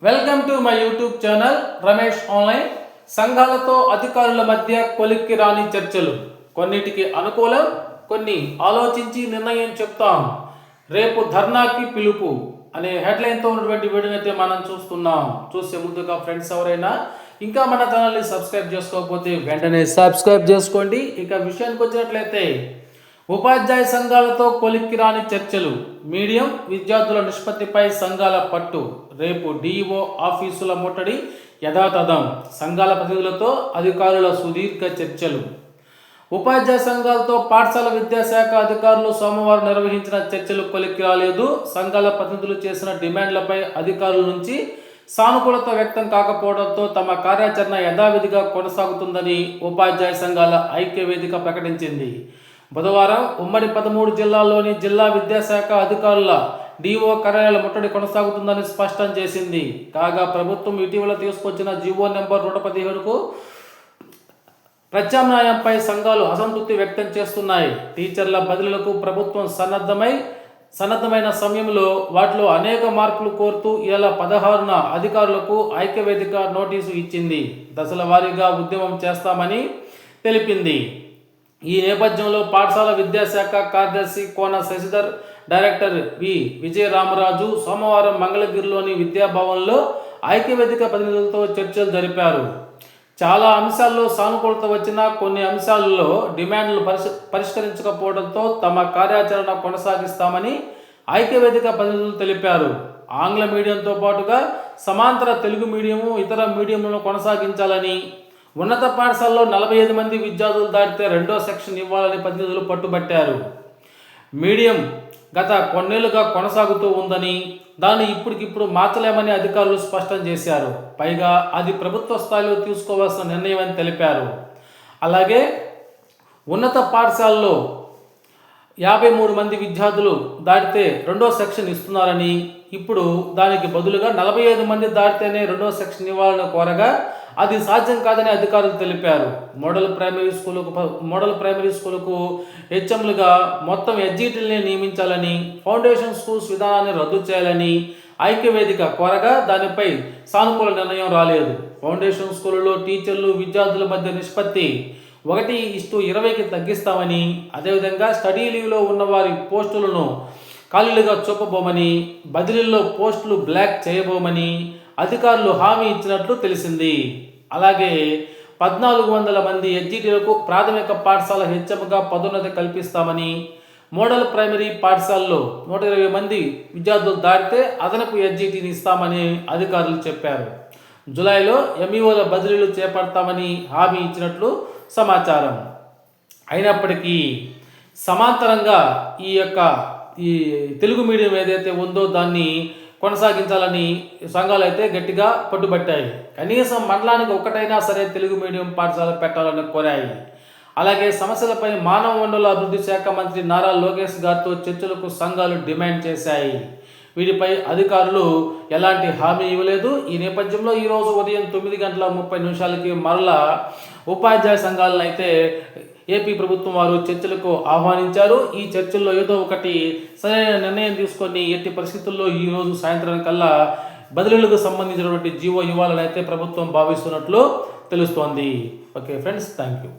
Welcome to my YouTube channel Ramesh online. సంఘాలతో అధికారుల మధ్య కొలిక్కి రాని చర్చలు, కొన్నిటికి అనుకూలం, కొన్ని ఆలోచించి నిర్ణయం చెప్తాం. రేపు ధర్నాకి పిలుపు అనే హెడ్లైన్తో ఉన్నటువంటి వీడియోని అయితే మనం చూస్తున్నాం. చూసే ముందుగా ఫ్రెండ్స్ ఎవరైనా ఇంకా మన ఛానల్ని సబ్స్క్రైబ్ చేసుకోకపోతే వెంటనే సబ్స్క్రైబ్ చేసుకోండి. ఇక విషయానికి వచ్చినట్లయితే ఉపాధ్యాయ సంఘాలతో కొలిక్కి రాని చర్చలు, మీడియం విద్యార్థుల నిష్పత్తిపై సంఘాల పట్టు, రేపు డిఈఓ ఆఫీసుల ముట్టడి యథాతథం, సంఘాల ప్రతినిధులతో అధికారుల సుదీర్ఘ చర్చలు. ఉపాధ్యాయ సంఘాలతో పాఠశాల విద్యాశాఖ అధికారులు సోమవారం నిర్వహించిన చర్చలు కొలిక్కి రాలేదు. సంఘాల ప్రతినిధులు చేసిన డిమాండ్లపై అధికారుల నుంచి సానుకూలత వ్యక్తం కాకపోవడంతో తమ కార్యాచరణ యథావిధిగా కొనసాగుతుందని ఉపాధ్యాయ సంఘాల ఐక్యవేదిక ప్రకటించింది. బుధవారం ఉమ్మడి 13 జిల్లాల్లోని జిల్లా విద్యాశాఖ అధికారుల డిఓ కార్యాలయాల ముట్టడి కొనసాగుతుందని స్పష్టం చేసింది. కాగా ప్రభుత్వం ఇటీవల తీసుకొచ్చిన జీవో నెంబర్ 117కు ప్రత్యామ్నాయంపై సంఘాలు అసంతృప్తి వ్యక్తం చేస్తున్నాయి. టీచర్ల బదిలీలకు ప్రభుత్వం సన్నద్ధమైన సమయంలో వాటిలో అనేక మార్పులు కోరుతూ ఈ నెల 16న అధికారులకు ఐక్యవేదిక నోటీసు ఇచ్చింది. దశల వారీగా ఉద్యమం చేస్తామని తెలిపింది. ఈ నేపథ్యంలో పాఠశాల విద్యాశాఖ కార్యదర్శి కోన శశిధర్, డైరెక్టర్ వి విజయరామరాజు సోమవారం మంగళగిరిలోని విద్యాభవన్లో ఐక్యవేదిక ప్రతినిధులతో చర్చలు జరిపారు. చాలా అంశాల్లో సానుకూలత వచ్చినా కొన్ని అంశాలలో డిమాండ్లు పరిష్కరించకపోవడంతో తమ కార్యాచరణ కొనసాగిస్తామని ఐక్యవేదిక ప్రతినిధులు తెలిపారు. ఆంగ్ల మీడియంతో పాటుగా సమాంతర తెలుగు మీడియము, ఇతర మీడియంలను కొనసాగించాలని, ఉన్నత పాఠశాలలో 45 మంది విద్యార్థులు దాటితే 2వ సెక్షన్ ఇవ్వాలని ప్రతినిధులు పట్టుబట్టారు. మీడియం గత కొన్నేళ్లుగా కొనసాగుతూ ఉందని, దాన్ని ఇప్పటికిప్పుడు మార్చలేమని అధికారులు స్పష్టం చేశారు. పైగా అది ప్రభుత్వ స్థాయిలో తీసుకోవాల్సిన నిర్ణయం అని తెలిపారు. అలాగే ఉన్నత పాఠశాలలో 53 మంది విద్యార్థులు దాటితే 2వ సెక్షన్ ఇస్తున్నారని, ఇప్పుడు దానికి బదులుగా 45 మంది దాటితేనే 2వ సెక్షన్ ఇవ్వాలని కోరగా అది సాధ్యం కాదని అధికారులు తెలిపారు. మోడల్ ప్రైమరీ స్కూలుకు హెచ్ఎంలుగా మొత్తం ఎస్జిటీలని నియమించాలని, ఫౌండేషన్ స్కూల్స్ విధానాన్ని రద్దు చేయాలని ఐక్యవేదిక కోరగా దానిపై సానుకూల నిర్ణయం రాలేదు. ఫౌండేషన్ స్కూళ్ళలో టీచర్లు విద్యార్థుల మధ్య నిష్పత్తి 1:20కి తగ్గిస్తామని, అదేవిధంగా స్టడీ లీవ్లో ఉన్న వారి పోస్టులను ఖాళీలుగా చూపబోమని, బదిలీల్లో పోస్టులు బ్లాక్ చేయబోమని అధికారులు హామీ ఇచ్చినట్లు తెలిసింది. అలాగే 1400 మంది ఎస్జిటీలకు ప్రాథమిక పాఠశాల హెచ్ఎంగా పదోన్నతి కల్పిస్తామని, మోడల్ ప్రైమరీ పాఠశాలలో 120 మంది విద్యార్థులు దాటితే అదనపు ఎస్జిటీని ఇస్తామని అధికారులు చెప్పారు. జూలైలో ఎంఈఓల బదిలీలు చేపడతామని హామీ ఇచ్చినట్లు సమాచారం. అయినప్పటికీ సమాంతరంగా ఈ తెలుగు మీడియం ఏదైతే ఉందో దాన్ని కొనసాగించాలని సంఘాలు అయితే గట్టిగా పట్టుబట్టాయి. కనీసం మండలానికి ఒకటైనా సరే తెలుగు మీడియం పాఠశాల పెట్టాలని కోరాయి. అలాగే సమస్యలపై మానవ వనరుల అభివృద్ధి శాఖ మంత్రి నారా లోకేష్ గారితో చర్చలకు సంఘాలు డిమాండ్ చేశాయి. వీటిపై అధికారులు ఎలాంటి హామీ ఇవ్వలేదు. ఈ నేపథ్యంలో ఈరోజు ఉదయం 9:30 మరలా ఉపాధ్యాయ సంఘాలను అయితే ఏపీ ప్రభుత్వం వారు చర్చలకు ఆహ్వానించారు. ఈ చర్చల్లో ఏదో ఒకటి సరైన నిర్ణయం తీసుకొని ఎట్టి పరిస్థితుల్లో ఈరోజు సాయంత్రం కల్లా బదిలీలకు సంబంధించినటువంటి జీవో ఇవ్వాలని అయితే ప్రభుత్వం భావిస్తున్నట్లు తెలుస్తోంది. Okay friends, thank you.